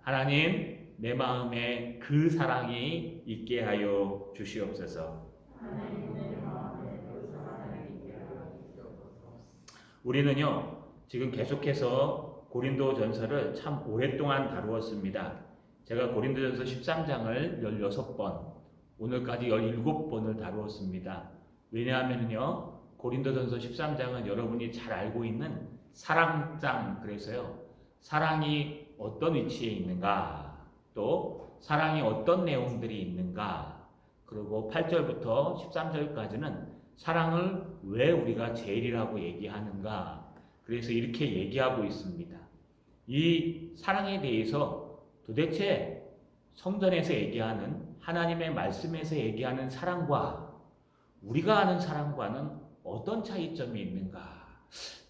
하나님, 내 마음에 그 사랑이 있게 하여 주시옵소서. 우리는요, 지금 계속해서 고린도전서를 참 오랫동안 다루었습니다. 제가 고린도전서 13장을 16번, 오늘까지 17번을 다루었습니다. 왜냐하면요, 고린도전서 13장은 여러분이 잘 알고 있는 사랑장, 그래서요, 사랑이 어떤 위치에 있는가, 또 사랑이 어떤 내용들이 있는가, 그리고 8절부터 13절까지는 사랑을 왜 우리가 제일이라고 얘기하는가, 그래서 이렇게 얘기하고 있습니다. 이 사랑에 대해서 도대체 성전에서 얘기하는, 하나님의 말씀에서 얘기하는 사랑과 우리가 아는 사랑과는 어떤 차이점이 있는가?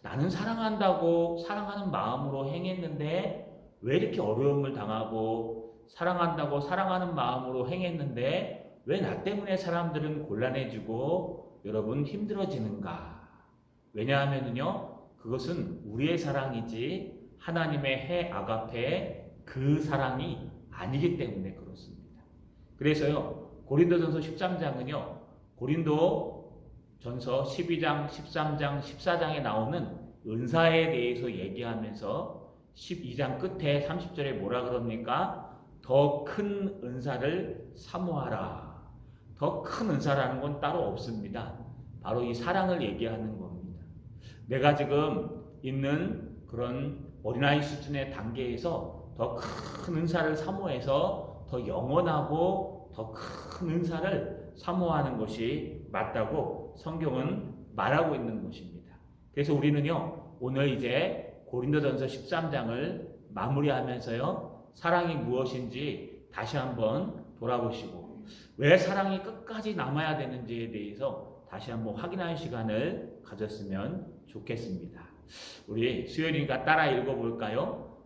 나는 사랑한다고 사랑하는 마음으로 행했는데 왜 이렇게 어려움을 당하고, 사랑한다고 사랑하는 마음으로 행했는데 왜 나 때문에 사람들은 곤란해지고 여러분 힘들어지는가? 왜냐하면요, 그것은 우리의 사랑이지 하나님의 해 아가페의 그 사랑이 아니기 때문에 그렇습니다. 그래서요, 고린도전서 13장은요, 고린도전서 12장, 13장, 14장에 나오는 은사에 대해서 얘기하면서 12장 끝에 30절에 뭐라 그럽니까? 더 큰 은사를 사모하라. 더 큰 은사라는 건 따로 없습니다. 바로 이 사랑을 얘기하는 겁니다. 내가 지금 있는 그런 어린아이 수준의 단계에서 더 큰 은사를 사모해서 더 영원하고 더 큰 은사를 사모하는 것이 맞다고 성경은 말하고 있는 것입니다. 그래서 우리는요, 오늘 이제 고린도전서 13장을 마무리하면서요, 사랑이 무엇인지 다시 한번 돌아보시고 왜 사랑이 끝까지 남아야 되는지에 대해서 다시 한번 확인하는 시간을 가졌으면 좋겠습니다. 우리 수요일이니까 따라 읽어볼까요?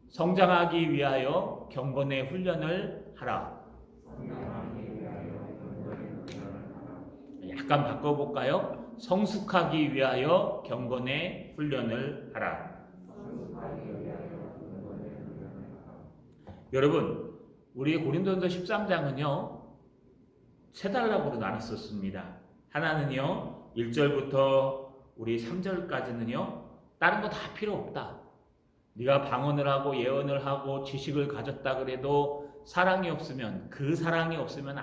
성장하기 위하여 경건의 훈련을 하라. 약간 바꿔볼까요? 성숙하기 위하여 경건의 훈련을 하라. 여러분, 우리 고린도전서 13장은요, 세 단락으로 나눴었습니다. 하나는요, 1절부터 우리 3절까지는요, 다른 거 다 필요 없다. 네가 방언을 하고 예언을 하고 지식을 가졌다 그래도 사랑이 없으면, 그 사랑이 없으면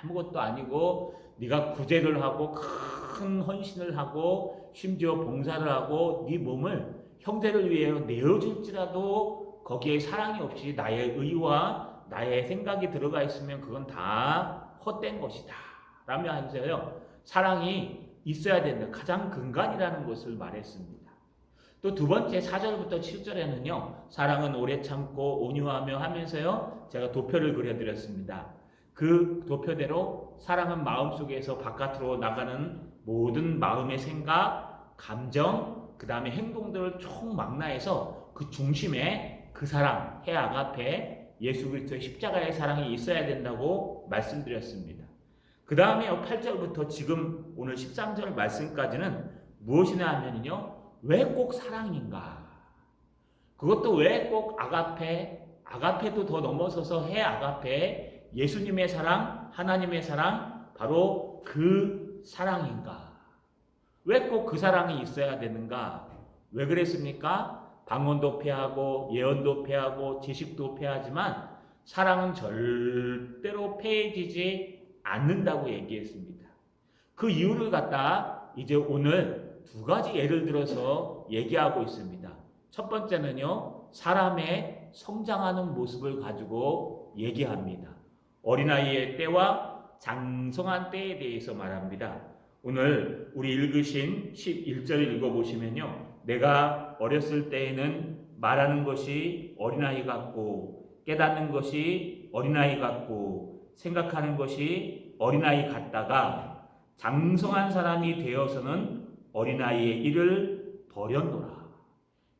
아무것도 아니고, 네가 구제를 하고 큰 헌신을 하고 심지어 봉사를 하고 네 몸을 형제를 위해 내어줄지라도 거기에 사랑이 없이 나의 의와 나의 생각이 들어가 있으면 그건 다 헛된 것이다 라며 하면서요, 사랑이 있어야 된다, 가장 근간이라는 것을 말했습니다. 또 두 번째 4절부터 7절에는요, 사랑은 오래 참고 온유하며 하면서요, 제가 도표를 그려드렸습니다. 그 도표대로 사랑은 마음속에서 바깥으로 나가는 모든 마음의 생각, 감정, 그 다음에 행동들을 총망라해서 그 중심에 그 사랑, 해 아가페, 예수 그리스도의 십자가의 사랑이 있어야 된다고 말씀드렸습니다. 그 다음에 8절부터 지금 오늘 13절 말씀까지는 무엇이냐 하면요, 왜 꼭 사랑인가? 그것도 왜 꼭 아가페, 아가페도 더 넘어서서 해 아가페, 예수님의 사랑, 하나님의 사랑, 바로 그 사랑인가? 왜 꼭 그 사랑이 있어야 되는가? 왜 그랬습니까? 방언도 패하고 예언도 패하고 지식도 패하지만 사랑은 절대로 패해지지 않는다고 얘기했습니다. 그 이유를 갖다 이제 오늘 두 가지 예를 들어서 얘기하고 있습니다. 첫 번째는요, 사람의 성장하는 모습을 가지고 얘기합니다. 어린아이의 때와 장성한 때에 대해서 말합니다. 오늘 우리 읽으신 11절 읽어보시면요, 내가 어렸을 때에는 말하는 것이 어린아이 같고 깨닫는 것이 어린아이 같고 생각하는 것이 어린아이 같다가 장성한 사람이 되어서는 어린아이의 일을 버렸노라.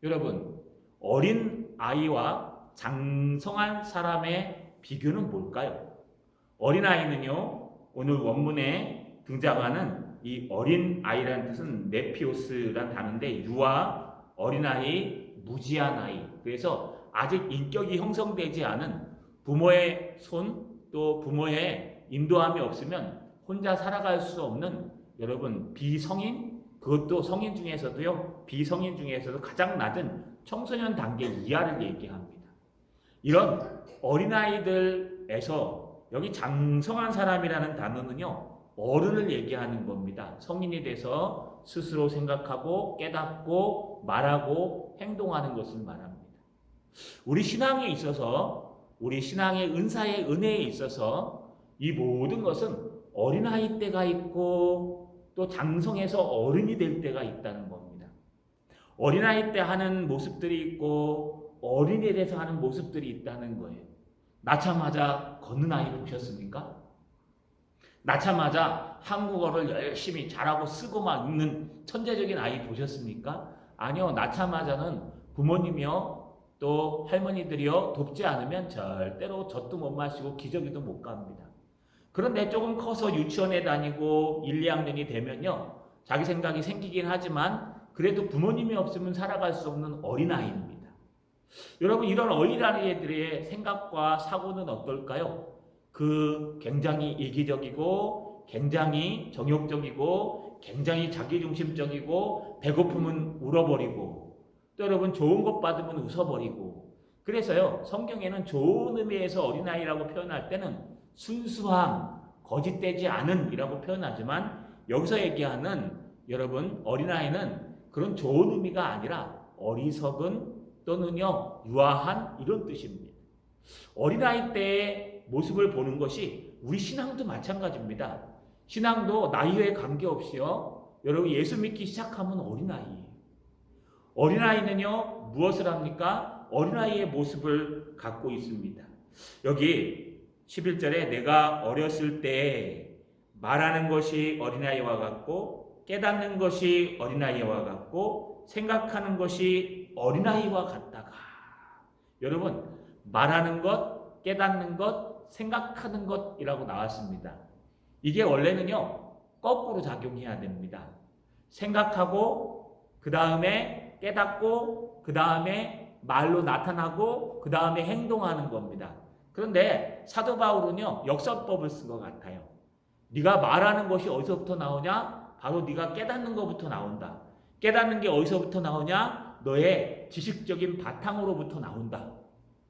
여러분, 어린아이와 장성한 사람의 비교는 뭘까요? 어린아이는요, 오늘 원문에 등장하는 이 어린아이라는 뜻은 네피오스라는 단어인데, 유아, 어린아이, 무지한 아이. 그래서 아직 인격이 형성되지 않은 부모의 손, 또 부모의 인도함이 없으면 혼자 살아갈 수 없는 여러분 비성인, 그것도 성인 중에서도요, 비성인 중에서도 가장 낮은 청소년 단계 이하를 얘기합니다. 이런 어린아이들에서 여기 장성한 사람이라는 단어는요, 어른을 얘기하는 겁니다. 성인이 돼서 스스로 생각하고 깨닫고 말하고 행동하는 것을 말합니다. 우리 신앙에 있어서, 우리 신앙의 은사의 은혜에 있어서 이 모든 것은 어린아이 때가 있고 또 장성해서 어른이 될 때가 있다는 겁니다. 어린아이 때 하는 모습들이 있고 어린이 돼서 하는 모습들이 있다는 거예요. 낳자마자 걷는 아이 보셨습니까? 낳자마자 한국어를 열심히 잘하고 쓰고 막 읽는 천재적인 아이 보셨습니까? 아니요. 낳자마자는 부모님이요 또 할머니들이요 돕지 않으면 절대로 젖도 못 마시고 기저귀도 못 갑니다. 그런데 조금 커서 유치원에 다니고 1, 2학년이 되면요 자기 생각이 생기긴 하지만 그래도 부모님이 없으면 살아갈 수 없는 어린아이입니다. 여러분, 이런 어린아이들의 생각과 사고는 어떨까요? 그 굉장히 이기적이고 굉장히 정욕적이고 굉장히 자기중심적이고 배고프면 울어버리고 또 여러분 좋은 것 받으면 웃어버리고, 그래서요 성경에는 좋은 의미에서 어린아이라고 표현할 때는 순수함, 거짓되지 않은 이라고 표현하지만 여기서 얘기하는 여러분 어린아이는 그런 좋은 의미가 아니라 어리석은 또는요 유아한 이런 뜻입니다. 어린아이 때의 모습을 보는 것이 우리 신앙도 마찬가지입니다. 신앙도 나이에 관계없이요 여러분 예수 믿기 시작하면 어린아이예요. 어린아이는요 무엇을 합니까? 어린아이의 모습을 갖고 있습니다. 여기 11절에 내가 어렸을 때 말하는 것이 어린아이와 같고 깨닫는 것이 어린아이와 같고 생각하는 것이 어린아이와 같다가, 여러분 말하는 것, 깨닫는 것, 생각하는 것이라고 나왔습니다. 이게 원래는요 거꾸로 작용해야 됩니다. 생각하고 그 다음에 깨닫고 그 다음에 말로 나타나고 그 다음에 행동하는 겁니다. 그런데 사도 바울은요 역설법을 쓴 것 같아요. 네가 말하는 것이 어디서부터 나오냐? 바로 네가 깨닫는 것부터 나온다. 깨닫는 게 어디서부터 나오냐? 너의 지식적인 바탕으로부터 나온다.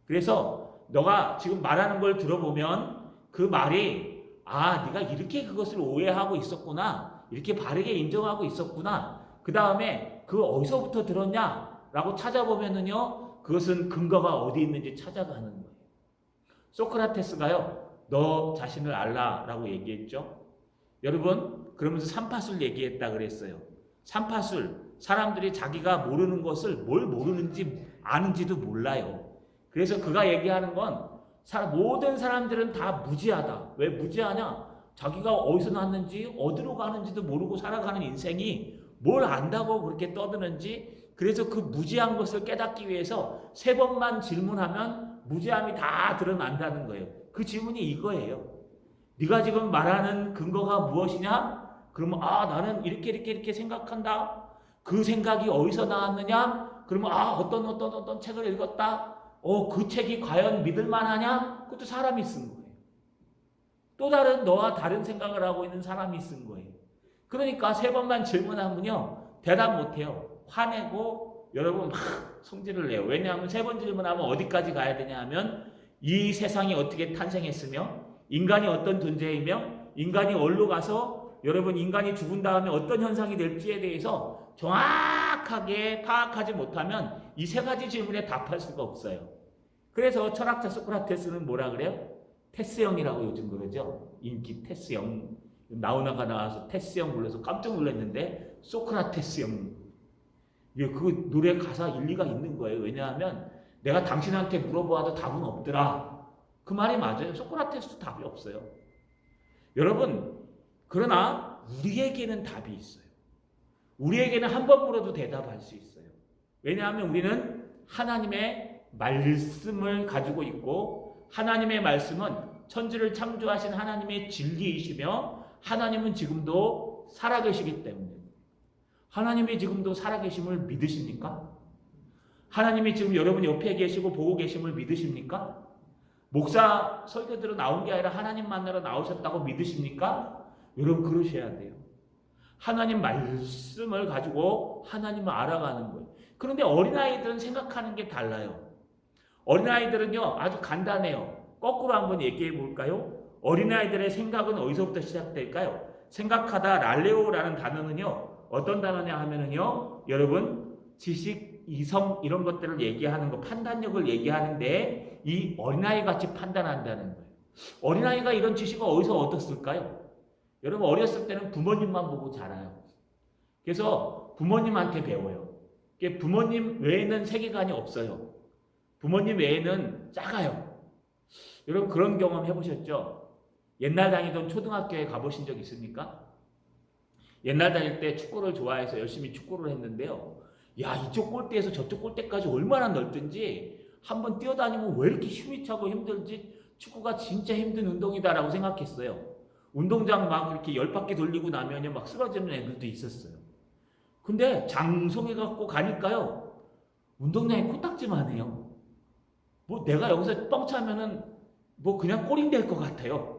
그래서 너가 지금 말하는 걸 들어보면 그 말이 네가 이렇게 그것을 오해하고 있었구나, 이렇게 바르게 인정하고 있었구나, 그 다음에 그 어디서부터 들었냐? 라고 찾아보면은요 그것은 근거가 어디 있는지 찾아가는 거예요. 소크라테스가요 너 자신을 알라라고 얘기했죠. 여러분 그러면서 삼파술 얘기했다 그랬어요. 삼파술, 사람들이 자기가 모르는 것을 뭘 모르는지 아는지도 몰라요. 그래서 그가 얘기하는 건 모든 사람들은 다 무지하다. 왜 무지하냐? 자기가 어디서 났는지 어디로 가는지도 모르고 살아가는 인생이 뭘 안다고 그렇게 떠드는지, 그래서 그 무지한 것을 깨닫기 위해서 3번만 질문하면 무지함이 다 드러난다는 거예요. 그 질문이 이거예요. 네가 지금 말하는 근거가 무엇이냐? 그러면 나는 이렇게 생각한다. 그 생각이 어디서 나왔느냐? 그러면 어떤 책을 읽었다. 그 책이 과연 믿을만하냐? 그것도 사람이 쓴 거예요. 또 다른 너와 다른 생각을 하고 있는 사람이 쓴 거예요. 그러니까 3번만 질문하면요 대답 못해요. 화내고 여러분 막 성질을 내요. 왜냐하면 3번 질문하면 어디까지 가야 되냐 하면 이 세상이 어떻게 탄생했으며 인간이 어떤 존재이며 인간이 어디로 가서 여러분 인간이 죽은 다음에 어떤 현상이 될지에 대해서 정확하게 파악하지 못하면 이 3가지 질문에 답할 수가 없어요. 그래서 철학자 소크라테스는 뭐라 그래요? 테스형이라고 요즘 그러죠. 인기 테스형. 나훈아가 나와서 테스형 불러서 깜짝 놀랐는데 소크라테스형. 그 노래 가사 일리가 있는 거예요. 왜냐하면 내가 당신한테 물어보아도 답은 없더라. 그 말이 맞아요. 소크라테스도 답이 없어요. 여러분 그러나 우리에게는 답이 있어요. 우리에게는 한 번 물어도 대답할 수 있어요. 왜냐하면 우리는 하나님의 말씀을 가지고 있고 하나님의 말씀은 천지를 창조하신 하나님의 진리이시며 하나님은 지금도 살아계시기 때문에. 하나님이 지금도 살아계심을 믿으십니까? 하나님이 지금 여러분 옆에 계시고 보고 계심을 믿으십니까? 목사 설교대로 나온 게 아니라 하나님 만나러 나오셨다고 믿으십니까? 여러분 그러셔야 돼요. 하나님 말씀을 가지고 하나님을 알아가는 거예요. 그런데 어린아이들은 생각하는 게 달라요. 어린아이들은요 아주 간단해요. 거꾸로 한번 얘기해 볼까요? 어린아이들의 생각은 어디서부터 시작될까요? 생각하다 랄레오라는 단어는요 어떤 단어냐 하면은요 여러분 지식, 이성 이런 것들을 얘기하는 거 판단력을 얘기하는데 이 어린아이 같이 판단한다는 거예요. 어린아이가 이런 지식을 어디서 얻었을까요? 여러분 어렸을 때는 부모님만 보고 자라요. 그래서 부모님한테 배워요. 부모님 외에는 세계관이 없어요. 부모님 외에는 작아요. 여러분 그런 경험 해보셨죠? 옛날 다니던 초등학교에 가보신 적 있습니까? 옛날 다닐 때 축구를 좋아해서 열심히 축구를 했는데요. 야 이쪽 골대에서 저쪽 골대까지 얼마나 넓든지 한번 뛰어다니면 왜 이렇게 힘이 차고 힘들지? 축구가 진짜 힘든 운동이다라고 생각했어요. 운동장 막 이렇게 10바퀴 돌리고 나면 막 쓰러지는 애들도 있었어요. 근데 장성해갖고 가니까요. 운동장이 코딱지만 해요. 뭐 내가 여기서 뻥 차면은 뭐 그냥 골인 될 것 같아요.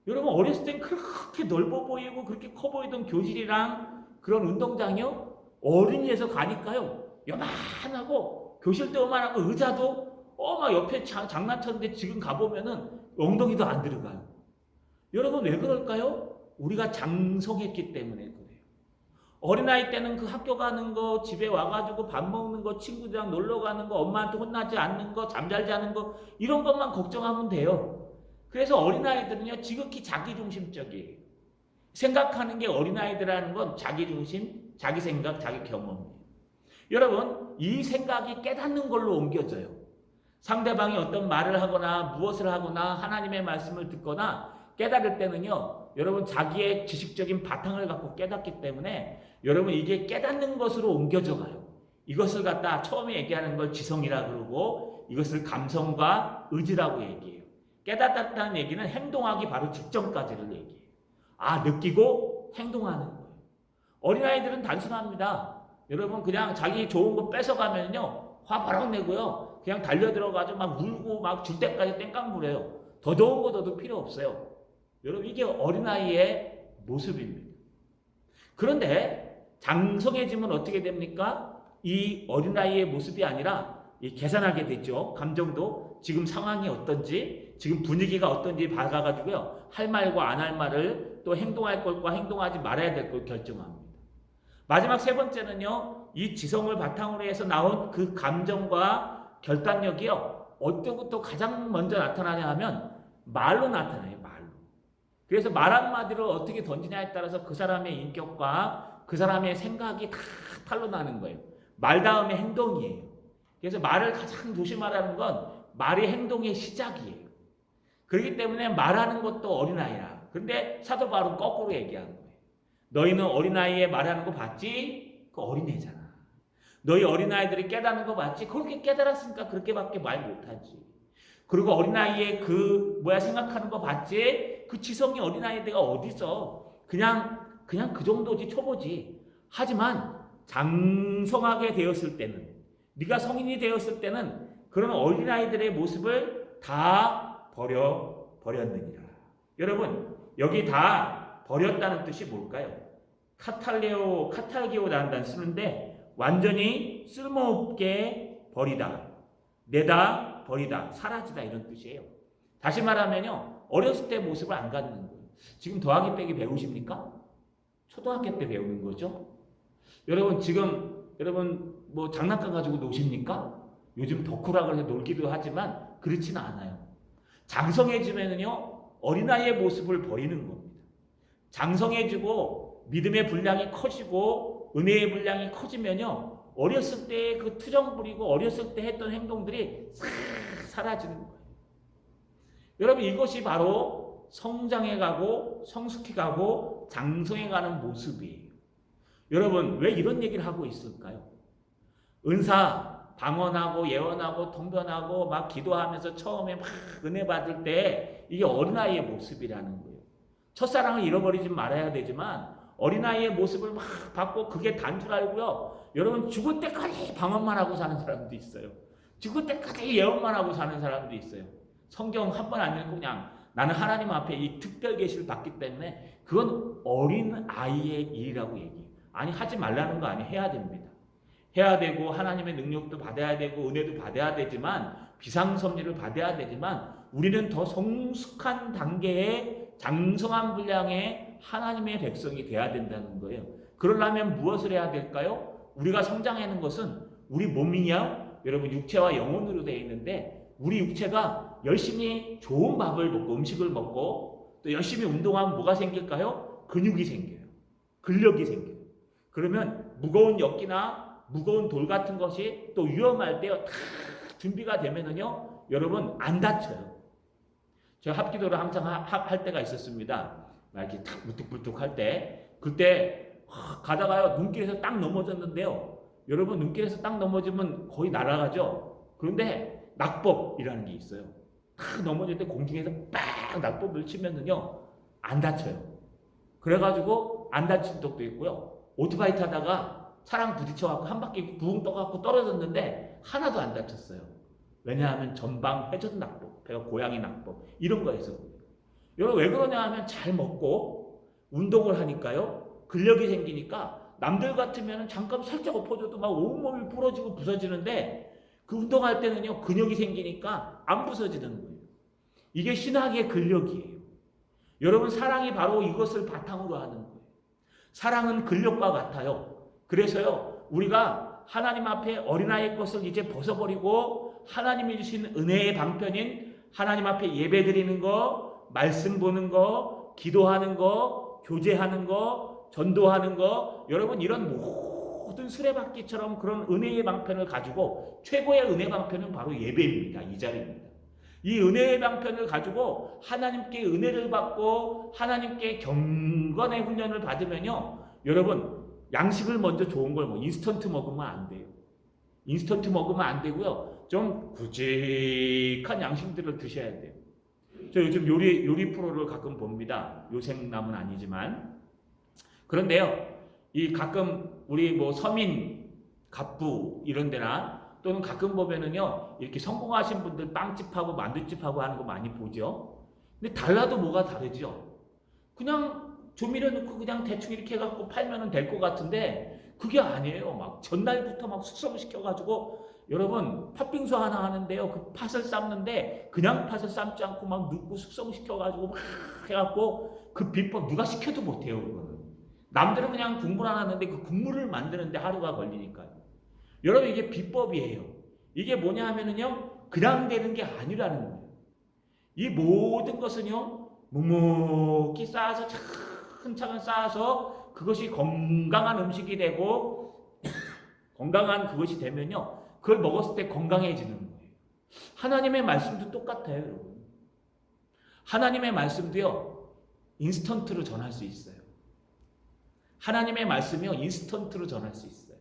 여러분 어렸을 땐 그렇게 넓어 보이고 그렇게 커 보이던 교실이랑 그런 운동장이요. 어린이에서 가니까요. 요만하고 교실도 요만하고 의자도 막 옆에 장난쳤는데 지금 가보면은 엉덩이도 안 들어가요. 여러분 왜 그럴까요? 우리가 장성했기 때문에 그래요. 어린아이 때는 그 학교 가는 거, 집에 와가지고 밥 먹는 거, 친구들이랑 놀러 가는 거, 엄마한테 혼나지 않는 거, 잠잘 자는 거 이런 것만 걱정하면 돼요. 그래서 어린아이들은요 지극히 자기중심적이에요. 생각하는 게 어린아이들이라는 건 자기중심, 자기 생각, 자기 경험이에요. 여러분 이 생각이 깨닫는 걸로 옮겨져요. 상대방이 어떤 말을 하거나 무엇을 하거나 하나님의 말씀을 듣거나 깨달을 때는요 여러분 자기의 지식적인 바탕을 갖고 깨닫기 때문에 여러분 이게 깨닫는 것으로 옮겨져 가요. 이것을 갖다 처음에 얘기하는 걸 지성이라 그러고 이것을 감성과 의지라고 얘기해요. 깨닫다는 얘기는 행동하기 바로 직전까지를 얘기해요. 느끼고 행동하는 거예요. 어린아이들은 단순합니다. 여러분 그냥 자기 좋은 거 뺏어가면요 화 바락 내고요 그냥 달려들어가지고 막 울고 막 줄 때까지 땡깡 부려요. 더 좋은 거 더도 필요 없어요. 여러분 이게 어린아이의 모습입니다. 그런데 장성해지면 어떻게 됩니까? 이 어린아이의 모습이 아니라 계산하게 되죠. 감정도 지금 상황이 어떤지 지금 분위기가 어떤지 봐가지고요 할 말과 안 할 말을 또 행동할 것과 행동하지 말아야 될 걸 결정합니다. 마지막 세 번째는요 이 지성을 바탕으로 해서 나온 그 감정과 결단력이요 어때부터 가장 먼저 나타나냐 하면 말로 나타나요. 말로. 그래서 말 한마디를 어떻게 던지냐에 따라서 그 사람의 인격과 그 사람의 생각이 다 탄로나는 거예요. 말 다음에 행동이에요. 그래서 말을 가장 조심하라는 건 말이 행동의 시작이에요. 그렇기 때문에 말하는 것도 어린아이라. 그런데 사도 바울은 거꾸로 얘기하는 거예요. 너희는 어린아이의 말하는 거 봤지? 그 어린애잖아. 너희 어린아이들이 깨닫는 거 봤지? 그렇게 깨달았으니까 그렇게밖에 말 못하지. 그리고 어린아이의 생각하는 거 봤지? 그 지성이 어린아이들가 어디서 그냥 그 정도지 초보지. 하지만 장성하게 되었을 때는 네가 성인이 되었을 때는 그런 어린아이들의 모습을 다 버렸느니라. 여러분 여기 다 버렸다는 뜻이 뭘까요? 카탈기오라는 단어 쓰는데 완전히 쓸모없게 버리다, 내다 버리다, 사라지다 이런 뜻이에요. 다시 말하면요 어렸을 때 모습을 안 갖는 거예요. 지금 더하기 빼기 배우십니까? 초등학교 때 배우는 거죠. 여러분 지금 뭐 장난감 가지고 노십니까? 요즘 덕후라 그래서 놀기도 하지만 그렇지는 않아요. 장성해지면은요 어린아이의 모습을 버리는 겁니다. 장성해지고 믿음의 분량이 커지고 은혜의 분량이 커지면요 어렸을 때 그 투정 부리고 어렸을 때 했던 행동들이 싹 사라지는 거예요. 여러분 이것이 바로 성장해가고 성숙해가고 장성해가는 모습이에요. 여러분 왜 이런 얘기를 하고 있을까요? 은사 방언하고 예언하고 통변하고 막 기도하면서 처음에 막 은혜 받을 때 이게 어린아이의 모습이라는 거예요. 첫사랑을 잃어버리지 말아야 되지만 어린아이의 모습을 막 받고 그게 단 줄 알고요. 여러분 죽을 때까지 방언만 하고 사는 사람도 있어요. 죽을 때까지 예언만 하고 사는 사람도 있어요. 성경 한 번 안 읽고 그냥 나는 하나님 앞에 이 특별 계시를 받기 때문에 그건 어린 아이의 일이라고 얘기해요. 아니 하지 말라는 거 아니에요. 해야 됩니다. 해야 되고 하나님의 능력도 받아야 되고 은혜도 받아야 되지만 비상섭리를 받아야 되지만 우리는 더 성숙한 단계의 장성한 분량의 하나님의 백성이 돼야 된다는 거예요. 그러려면 무엇을 해야 될까요? 우리가 성장하는 것은 우리 몸이냐? 여러분 육체와 영혼으로 되어 있는데 우리 육체가 열심히 좋은 밥을 먹고 음식을 먹고 또 열심히 운동하면 뭐가 생길까요? 근육이 생겨요. 근력이 생겨요. 그러면 무거운 엿기나 무거운 돌 같은 것이 또 위험할 때 다 준비가 되면은요, 여러분 안 다쳐요. 제가 합기도를 항상 할 때가 있었습니다. 이렇게 탁 무뚝불뚝 할 때, 그때 가다가요 눈길에서 딱 넘어졌는데요. 여러분 눈길에서 딱 넘어지면 거의 날아가죠. 그런데 낙법이라는 게 있어요. 탁 넘어질 때 공중에서 빡 낙법을 치면은요 안 다쳐요. 그래가지고 안 다친 적도 있고요. 오토바이 타다가 차랑 부딪혀갖고 한 바퀴 부웅 떠갖고 떨어졌는데 하나도 안 다쳤어요. 왜냐하면 전방 회전 낙법, 배가 고양이 낙법 이런 거에서. 여러분 왜 그러냐 하면 잘 먹고 운동을 하니까요. 근력이 생기니까 남들 같으면 잠깐 살짝 엎어져도 막 온몸이 부러지고 부서지는데 그 운동할 때는요 근육이 생기니까 안 부서지는 거예요. 이게 신학의 근력이에요. 여러분 사랑이 바로 이것을 바탕으로 하는 거예요. 사랑은 근력과 같아요. 그래서요 우리가 하나님 앞에 어린아이의 것을 이제 벗어버리고 하나님이 주신 은혜의 방편인 하나님 앞에 예배드리는 거, 말씀 보는 거, 기도하는 거, 교제하는 거, 전도하는 거, 여러분 이런 모든 수레바퀴처럼 그런 은혜의 방편을 가지고 최고의 은혜 방편은 바로 예배입니다. 이 자리입니다. 이 은혜의 방편을 가지고 하나님께 은혜를 받고 하나님께 경건의 훈련을 받으면요, 여러분 양식을 먼저 좋은 걸 인스턴트 먹으면 안 돼요. 인스턴트 먹으면 안 되고요. 좀 굵직한 양식들을 드셔야 돼요. 저 요즘 요리 프로를 가끔 봅니다. 요생남은 아니지만. 그런데요, 이 가끔 우리 서민 갑부 이런 데나 또는 가끔 보면은요, 이렇게 성공하신 분들 빵집하고 만두집하고 하는 거 많이 보죠. 근데 달라도 뭐가 다르죠? 그냥 조미료 넣고 그냥 대충 이렇게 해갖고 팔면은 될 것 같은데 그게 아니에요. 막 전날부터 막 숙성시켜가지고 여러분 팥빙수 하나 하는데요. 그 팥을 삶는데 그냥 팥을 삶지 않고 막 넣고 숙성시켜가지고 막 해갖고 그 비법 누가 시켜도 못해요. 그거는. 남들은 그냥 국물 하나 하는데 그 국물을 만드는데 하루가 걸리니까요. 여러분 이게 비법이에요. 이게 뭐냐 하면은요. 그냥 되는 게 아니라는 거예요. 이 모든 것은요. 묵묵히 쌓아서 차근차근 쌓아서 그것이 건강한 음식이 되고 건강한 그것이 되면요. 그걸 먹었을 때 건강해지는 거예요. 하나님의 말씀도 똑같아요. 여러분. 하나님의 말씀도요. 인스턴트로 전할 수 있어요. 하나님의 말씀이요. 인스턴트로 전할 수 있어요.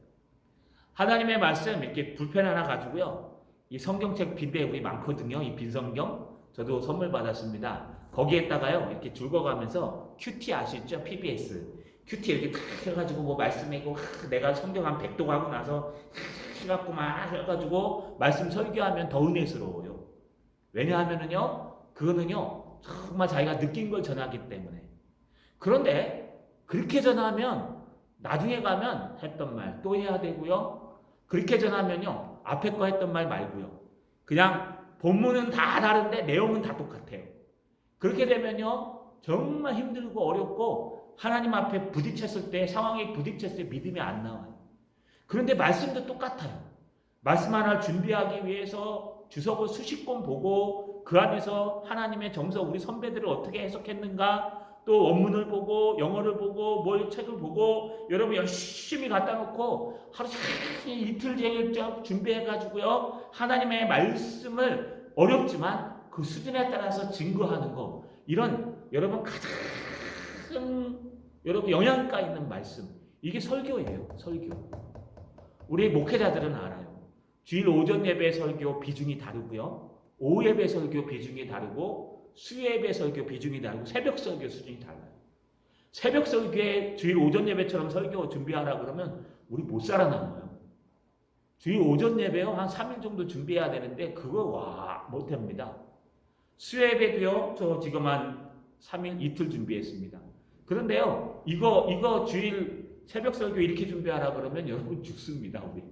하나님의 말씀 이렇게 불펜 하나 가지고요. 이 성경책 빈대 우리 많거든요. 이 빈 성경. 저도 선물 받았습니다. 거기에다가요. 이렇게 줄거가면서 큐티 아시죠? PBS. 큐티 이렇게 탁 해가지고 말씀이고 내가 성경 한 100도 가고 나서 해갖고 막 해가지고 말씀 설교하면 더 은혜스러워요. 왜냐하면은요. 그거는요. 정말 자기가 느낀 걸 전하기 때문에. 그런데 그렇게 전하면 나중에 가면 했던 말 또 해야 되고요. 그렇게 전하면요. 앞에 거 했던 말 말고요. 그냥 본문은 다 다른데 내용은 다 똑같아요. 그렇게 되면요. 정말 힘들고 어렵고 하나님 앞에 부딪혔을 때 상황에 부딪혔을 때 믿음이 안 나와요. 그런데 말씀도 똑같아요. 말씀 하나 준비하기 위해서 주석을 수십 권 보고 그 안에서 하나님의 정서 우리 선배들을 어떻게 해석했는가 또 원문을 보고 영어를 보고 뭘 책을 보고 여러분 열심히 갖다 놓고 하루 종일 이틀 종일 준비해가지고요. 하나님의 말씀을 어렵지만 그 수준에 따라서 증거하는 거 이런 여러분 가장 여러분 영양가 있는 말씀 이게 설교예요. 설교. 우리 목회자들은 알아요. 주일 오전 예배 설교 비중이 다르고요. 오후 예배 설교 비중이 다르고 수요 예배 설교 비중이 다르고 새벽 설교 수준이 달라요. 새벽 설교에 주일 오전 예배처럼 설교 준비하라 그러면 우리 못 살아남아요. 주일 오전 예배요 한 3일 정도 준비해야 되는데 그거 못합니다. 수예배도요 저 지금 한 3일 이틀 준비했습니다. 그런데요 이거 주일 새벽 설교 이렇게 준비하라 그러면 여러분 죽습니다. 우리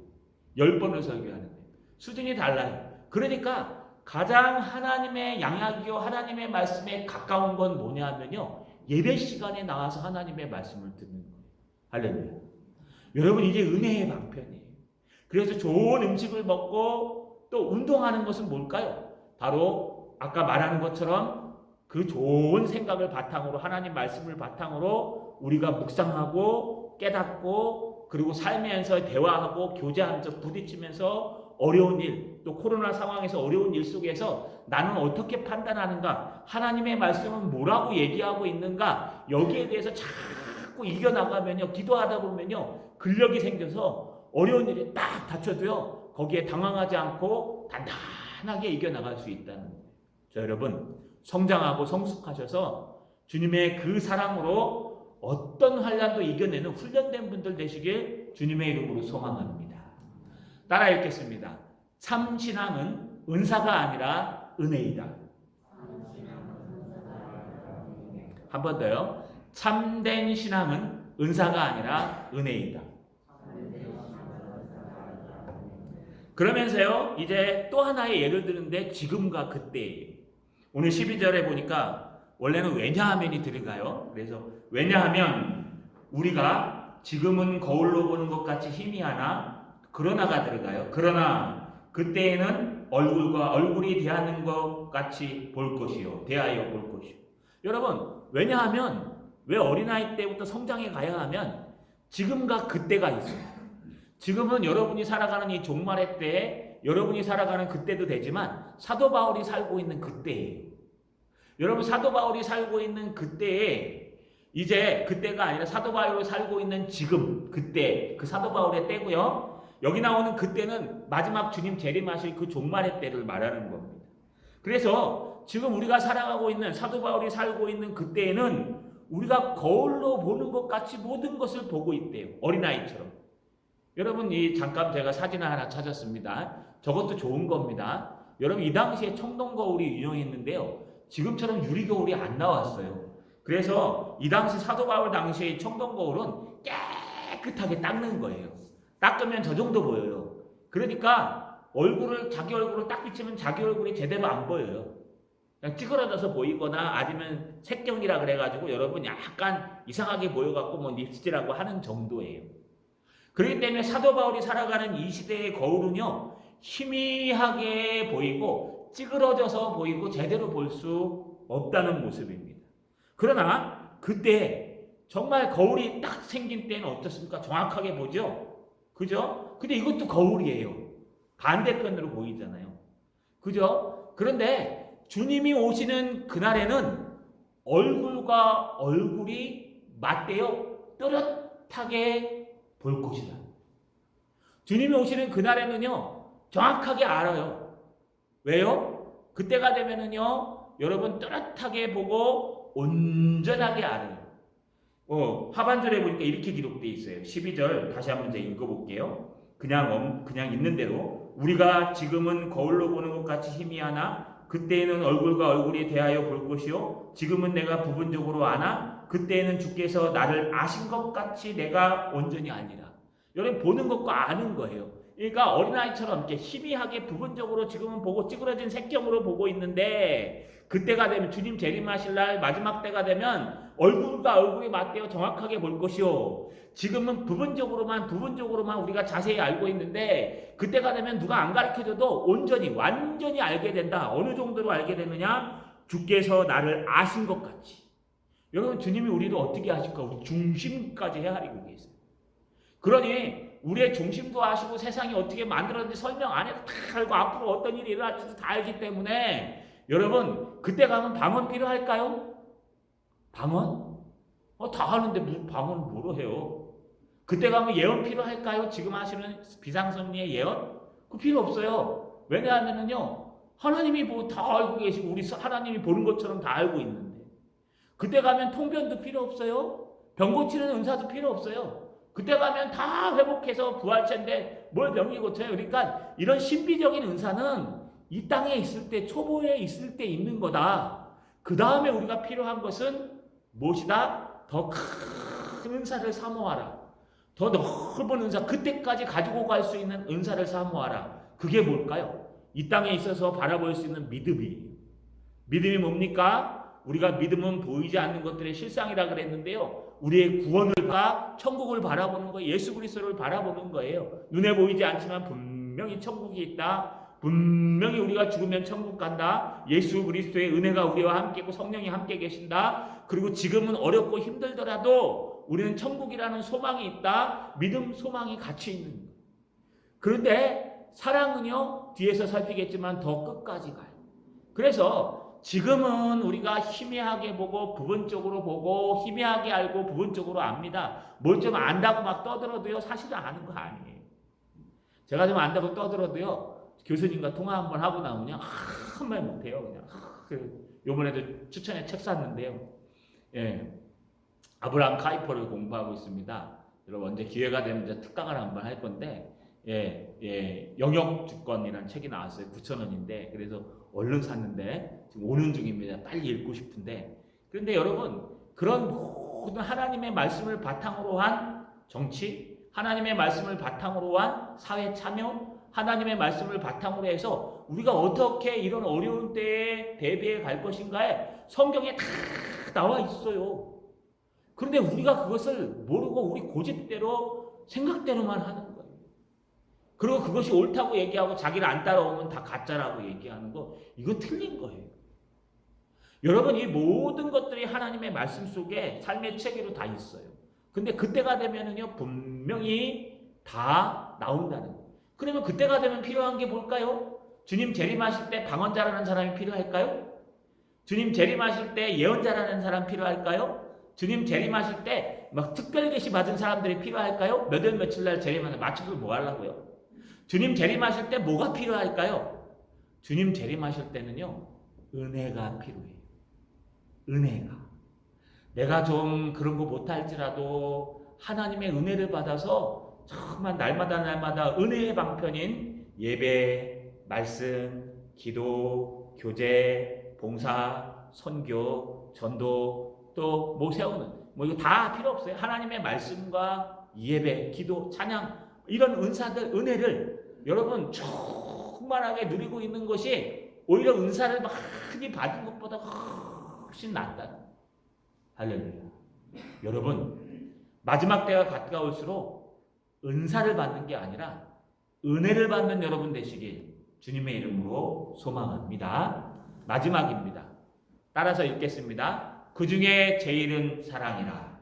10번을 설교하는데 수준이 달라요. 그러니까 가장 하나님의 양약이요 하나님의 말씀에 가까운 건 뭐냐면요 예배 시간에 나와서 하나님의 말씀을 듣는 거예요. 할렐루야. 여러분 이게 은혜의 방편이에요. 그래서 좋은 음식을 먹고 또 운동하는 것은 뭘까요? 바로 아까 말하는 것처럼 그 좋은 생각을 바탕으로 하나님 말씀을 바탕으로 우리가 묵상하고 깨닫고 그리고 살면서 대화하고 교제하면서 부딪히면서 어려운 일, 또 코로나 상황에서 어려운 일 속에서 나는 어떻게 판단하는가, 하나님의 말씀은 뭐라고 얘기하고 있는가, 여기에 대해서 자꾸 이겨나가면요, 기도하다 보면요, 근력이 생겨서 어려운 일이 딱 닥쳐도요, 거기에 당황하지 않고 단단하게 이겨나갈 수 있다는 거예요. 자, 여러분, 성장하고 성숙하셔서 주님의 그 사랑으로 어떤 환난도 이겨내는 훈련된 분들 되시길 주님의 이름으로 소망합니다. 따라 읽겠습니다. 참 신앙은 은사가 아니라 은혜이다. 한 번 더요. 참된 신앙은 은사가 아니라 은혜이다. 그러면서요, 이제 또 하나의 예를 드는데 지금과 그때예요. 오늘 12절에 보니까 원래는 왜냐하면이 들어가요. 그래서 왜냐하면 우리가 지금은 거울로 보는 것 같이 희미하나 그러나가 들어가요. 그러나 그때에는 얼굴이 대하는 것 같이 볼 것이요. 대하여 볼 것이요. 여러분, 왜냐하면 왜 어린아이 때부터 성장해 가야 하면 지금과 그때가 있어요. 지금은 여러분이 살아가는 이 종말의 때에 여러분이 살아가는 그때도 되지만 사도 바울이 살고 있는 그때예요. 여러분 사도 바울이 살고 있는 그때에 이제 그때가 아니라 사도 바울이 살고 있는 지금 그때 그 사도 바울의 때고요. 여기 나오는 그때는 마지막 주님 재림하실 그 종말의 때를 말하는 겁니다. 그래서 지금 우리가 살아가고 있는 사도 바울이 살고 있는 그때에는 우리가 거울로 보는 것 같이 모든 것을 보고 있대요. 어린아이처럼. 여러분 잠깐 제가 사진을 하나 찾았습니다. 저것도 좋은 겁니다. 여러분 이 당시에 청동 거울이 유용했는데요. 지금처럼 유리 거울이 안 나왔어요. 그래서 이 당시 사도 바울 당시의 청동 거울은 깨끗하게 닦는 거예요. 닦으면 저 정도 보여요. 그러니까 자기 얼굴을 딱 비치면 자기 얼굴이 제대로 안 보여요. 그냥 찌그러져서 보이거나 아니면 색경이라 그래가지고 여러분 약간 이상하게 보여갖고 뭐 립스틱이라고 하는 정도예요. 그렇기 때문에 사도 바울이 살아가는 이 시대의 거울은요, 희미하게 보이고 찌그러져서 보이고 제대로 볼 수 없다는 모습입니다. 그러나 그때 정말 거울이 딱 생긴 때는 어떻습니까? 정확하게 보죠? 그죠? 근데 이것도 거울이에요. 반대편으로 보이잖아요. 그죠? 그런데 주님이 오시는 그날에는 얼굴과 얼굴이 맞대어 또렷하게 볼 것이다. 주님이 오시는 그날에는요, 정확하게 알아요. 왜요? 그때가 되면은요, 여러분 또렷하게 보고 온전하게 알아요. 하반절에 보니까 이렇게 기록되어 있어요. 12절 다시 한번 이제 읽어볼게요. 그냥 있는 대로 우리가 지금은 거울로 보는 것 같이 희미하나 그때에는 얼굴과 얼굴이 대하여 볼 것이요 지금은 내가 부분적으로 아나 그때에는 주께서 나를 아신 것 같이 내가 온전히 아니라. 여러분 보는 것과 아는 거예요. 그러니까 어린아이처럼 이렇게 희미하게 부분적으로 지금은 보고 찌그러진 색경으로 보고 있는데 그때가 되면 주님 재림하실 날 마지막 때가 되면 얼굴과 얼굴이 맞대어 정확하게 볼 것이요 지금은 부분적으로만 우리가 자세히 알고 있는데 그때가 되면 누가 안 가르쳐줘도 온전히 완전히 알게 된다. 어느 정도로 알게 되느냐? 주께서 나를 아신 것 같이. 여러분 주님이 우리를 어떻게 아실까? 우리 중심까지 헤아리고 계세요. 그러니 우리의 중심도 아시고 세상이 어떻게 만들어졌는지 설명 안 해도 다 알고 앞으로 어떤 일이 일어날지도 다 알기 때문에 여러분 그때 가면 방언 필요할까요? 방언? 다 하는데 무슨 방언을 뭐로 해요? 그때 가면 예언 필요할까요? 지금 하시는 비상성리의 예언? 그 필요 없어요. 왜냐하면요 하나님이 다 알고 계시고 우리 하나님이 보는 것처럼 다 알고 있는데 그때 가면 통변도 필요 없어요. 병 고치는 은사도 필요 없어요. 그때 가면 다 회복해서 부활체인데 뭘 병이 고쳐요? 그러니까 이런 신비적인 은사는 이 땅에 있을 때, 초보에 있을 때 있는 거다. 그 다음에 우리가 필요한 것은 무엇이다? 더 큰 은사를 사모하라. 더 넓은 은사, 그때까지 가지고 갈 수 있는 은사를 사모하라. 그게 뭘까요? 이 땅에 있어서 바라볼 수 있는 믿음이 뭡니까? 우리가 믿음은 보이지 않는 것들의 실상이라 그랬는데요. 우리의 구원을 천국을 바라보는 거예요. 예수 그리스도를 바라보는 거예요. 눈에 보이지 않지만 분명히 천국이 있다. 분명히 우리가 죽으면 천국 간다. 예수 그리스도의 은혜가 우리와 함께고 성령이 함께 계신다. 그리고 지금은 어렵고 힘들더라도 우리는 천국이라는 소망이 있다. 믿음, 소망이 같이 있는 거예요. 그런데 사랑은요, 뒤에서 살피겠지만 더 끝까지 가요. 그래서 지금은 우리가 희미하게 보고 부분적으로 보고 희미하게 알고 부분적으로 압니다. 뭘 좀 안다고 막 떠들어도요, 사실은 아는 거 아니에요. 제가 좀 안다고 떠들어도요, 교수님과 통화 한번 하고 나오면 한 말 못해요. 그냥 요번에도 추천에 책 샀는데요. 예, 아브라함 카이퍼를 공부하고 있습니다. 여러분 언제 기회가 되면 이제 특강을 한번 할 건데, 영역 주권이라는 책이 나왔어요. 9,000원인데 그래서 얼른 샀는데 지금 오는 중입니다. 빨리 읽고 싶은데. 그런데 여러분, 그런 모든 하나님의 말씀을 바탕으로 한 정치, 하나님의 말씀을 바탕으로 한 사회 참여, 하나님의 말씀을 바탕으로 해서 우리가 어떻게 이런 어려운 때에 대비해 갈 것인가에 성경에 다 나와 있어요. 그런데 우리가 그것을 모르고 우리 고집대로 생각대로만 하는 거예요. 그리고 그것이 옳다고 얘기하고 자기를 안 따라오면 다 가짜라고 얘기하는 거, 이거 틀린 거예요. 여러분, 이 모든 것들이 하나님의 말씀 속에 삶의 체계로 다 있어요. 근데 그때가 되면은요, 분명히 다 나온다는 거예요. 그러면 그때가 되면 필요한 게 뭘까요? 주님 재림하실 때 방언자라는 사람이 필요할까요? 주님 재림하실 때 예언자라는 사람 필요할까요? 주님 재림하실 때 막 특별 계시 받은 사람들이 필요할까요? 몇 월 며칠 날 재림하는 맞춰서 뭐 하려고요? 주님 재림하실 때 뭐가 필요할까요? 주님 재림하실 때는요, 은혜가 필요해요. 은혜가. 내가 좀 그런 거 못할지라도 하나님의 은혜를 받아서 정말 날마다 은혜의 방편인 예배, 말씀, 기도, 교제, 봉사, 선교, 전도, 또 뭐 세우는, 뭐 이거 다 필요 없어요. 하나님의 말씀과 예배, 기도, 찬양, 이런 은사들, 은혜를 여러분 충만하게 누리고 있는 것이 오히려 은사를 많이 받은 것보다 훨씬 낫다. 할렐루야. 여러분, 마지막 때가 가까울수록 은사를 받는 게 아니라 은혜를 받는 여러분 되시길 주님의 이름으로 소망합니다. 마지막입니다. 따라서 읽겠습니다. 그 중에 제일은 사랑이라.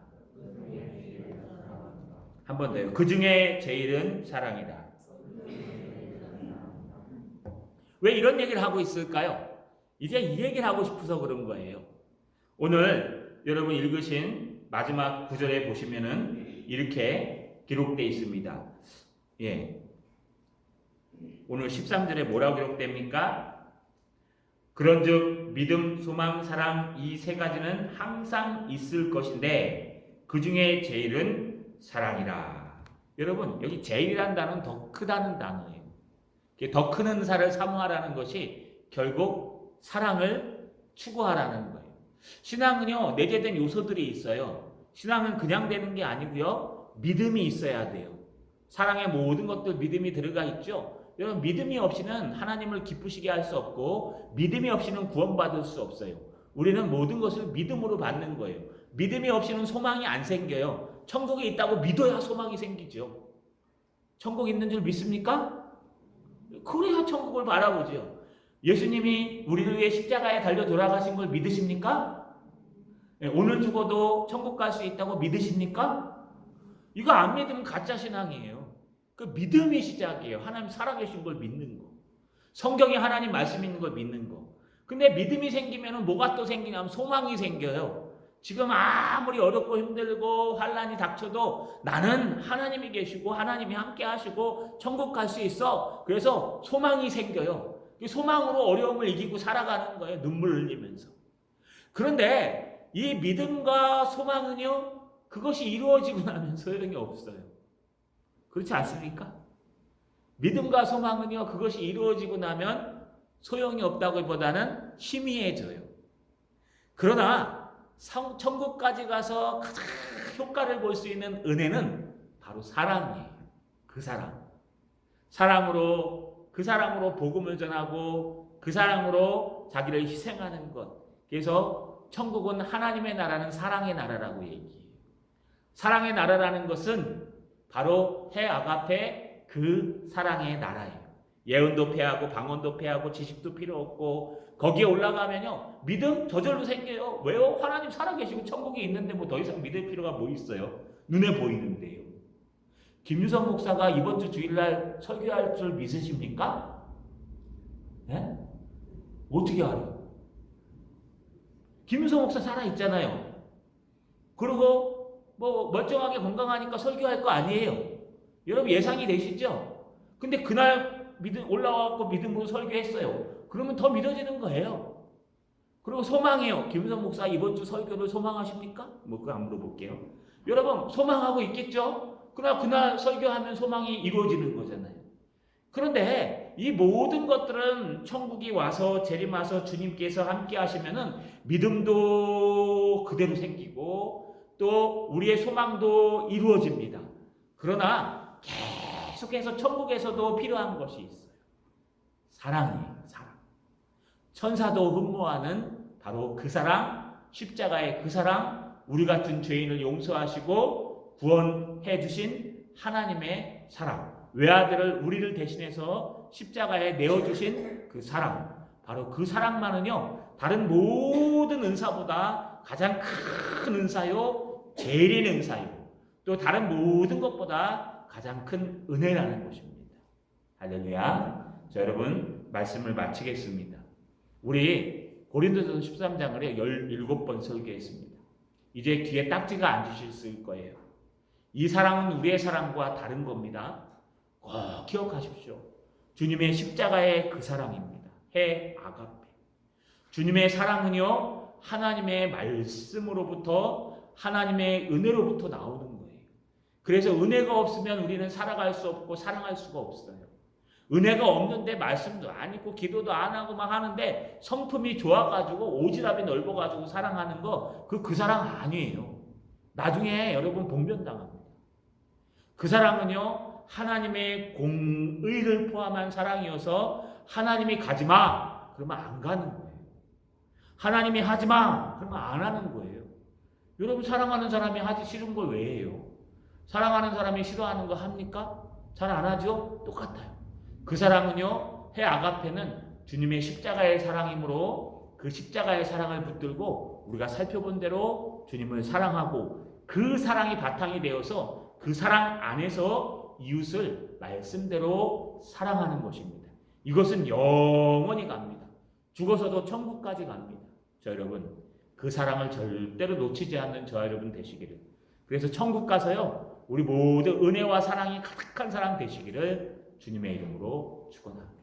한 번 더요. 그 중에 제일은 사랑이다. 왜 이런 얘기를 하고 있을까요? 이제 이 얘기를 하고 싶어서 그런 거예요. 오늘 여러분 읽으신 마지막 구절에 보시면은 이렇게 기록되어 있습니다. 오늘 13절에 뭐라고 기록됩니까? 그런즉 믿음, 소망, 사랑 이 세 가지는 항상 있을 것인데 그 중에 제일은 사랑이라. 여러분, 여기 제일이라는 단어는 더 크다는 단어예요. 더 큰 은사를 사모하라는 것이 결국 사랑을 추구하라는 거예요. 신앙은요, 내재된 요소들이 있어요. 신앙은 그냥 되는 게 아니고요, 믿음이 있어야 돼요. 사랑의 모든 것들 믿음이 들어가 있죠. 여러분, 믿음이 없이는 하나님을 기쁘시게 할 수 없고 믿음이 없이는 구원받을 수 없어요. 우리는 모든 것을 믿음으로 받는 거예요. 믿음이 없이는 소망이 안 생겨요. 천국에 있다고 믿어야 소망이 생기죠. 천국 있는 줄 믿습니까? 그래야 천국을 바라보죠. 예수님이 우리를 위해 십자가에 달려 돌아가신 걸 믿으십니까? 오늘 죽어도 천국 갈 수 있다고 믿으십니까? 이거 안 믿으면 가짜 신앙이에요. 그 믿음이 시작이에요. 하나님 살아계신 걸 믿는 거. 성경에 하나님 말씀 있는 걸 믿는 거. 근데 믿음이 생기면 뭐가 또 생기냐면 소망이 생겨요. 지금 아무리 어렵고 힘들고 환난이 닥쳐도 나는 하나님이 계시고 하나님이 함께 하시고 천국 갈 수 있어. 그래서 소망이 생겨요. 소망으로 어려움을 이기고 살아가는 거예요. 눈물 흘리면서. 그런데 이 믿음과 소망은요, 그것이 이루어지고 나면 소용이 없어요. 그렇지 않습니까? 믿음과 소망은요, 그것이 이루어지고 나면 소용이 없다기보다는 희미해져요. 그러나 천국까지 가서 가장 효과를 볼 수 있는 은혜는 바로 사랑이에요. 그 사랑. 그 사랑으로 복음을 전하고 그 사랑으로 자기를 희생하는 것. 그래서 천국은 하나님의 나라는 사랑의 나라라고 얘기해요. 사랑의 나라라는 것은 바로 해 아가페 그 사랑의 나라예요. 예언도 패하고 방언도 패하고 지식도 필요 없고 거기에 올라가면요 믿음 저절로 생겨요. 왜요? 하나님 살아계시고 천국에 있는데 뭐 더 이상 믿을 필요가 뭐 있어요? 눈에 보이는데요. 김유성 목사가 이번 주 주일날 설교할 줄 믿으십니까? 네? 어떻게 알아요? 김유성 목사 살아있잖아요. 그리고 뭐 멀쩡하게 건강하니까 설교할 거 아니에요. 여러분 예상이 되시죠? 근데 그날 올라와서 믿음으로 설교했어요. 그러면 더 믿어지는 거예요. 그리고 소망해요. 김유성 목사 이번 주 설교를 소망하십니까? 뭐 그거 안 물어볼게요. 여러분 소망하고 있겠죠? 그러나 그날 설교하면 소망이 이루어지는 거잖아요. 그런데 이 모든 것들은 천국이 와서 재림와서 주님께서 함께 하시면은 믿음도 그대로 생기고 또 우리의 소망도 이루어집니다. 그러나 계속해서 천국에서도 필요한 것이 있어요. 사랑이에요. 사랑. 천사도 흠모하는 바로 그 사랑, 십자가의 그 사랑, 우리 같은 죄인을 용서하시고 구원해 주신 하나님의 사랑, 외아들을 우리를 대신해서 십자가에 내어주신 그 사랑, 바로 그 사랑만은요 다른 모든 은사보다 가장 큰 은사요, 제일인 은사요, 또 다른 모든 것보다 가장 큰 은혜라는 것입니다. 할렐루야. 자, 여러분 말씀을 마치겠습니다. 우리 고린도전서 13장을 17번 설교했습니다. 이제 귀에 딱지가 앉으실 거예요. 이 사랑은 우리의 사랑과 다른 겁니다. 꼭 기억하십시오. 주님의 십자가의 그 사랑입니다. 해 아가페. 주님의 사랑은요 하나님의 말씀으로부터 하나님의 은혜로부터 나오는 거예요. 그래서 은혜가 없으면 우리는 살아갈 수 없고 사랑할 수가 없어요. 은혜가 없는데 말씀도 안 읽고 기도도 안 하고 막 하는데 성품이 좋아가지고 오지랖이 넓어가지고 사랑하는 거 그 사랑 아니에요. 나중에 여러분 봉변당합니다. 그 사랑은요 하나님의 공의를 포함한 사랑이어서 하나님이 가지마 그러면 안 가는 거예요. 하나님이 하지마 그러면 안 하는 거예요. 여러분 사랑하는 사람이 하기 싫은 걸 왜 해요? 사랑하는 사람이 싫어하는 거 합니까? 잘 안 하죠? 똑같아요. 그 사랑은요 해 아가페는 주님의 십자가의 사랑이므로 그 십자가의 사랑을 붙들고 우리가 살펴본 대로 주님을 사랑하고 그 사랑이 바탕이 되어서 그 사랑 안에서 이웃을 말씀대로 사랑하는 것입니다. 이것은 영원히 갑니다. 죽어서도 천국까지 갑니다. 자 여러분 그 사랑을 절대로 놓치지 않는 저와 여러분 되시기를, 그래서 천국 가서요 우리 모두 은혜와 사랑이 가득한 사람 되시기를 주님의 이름으로 축원합니다.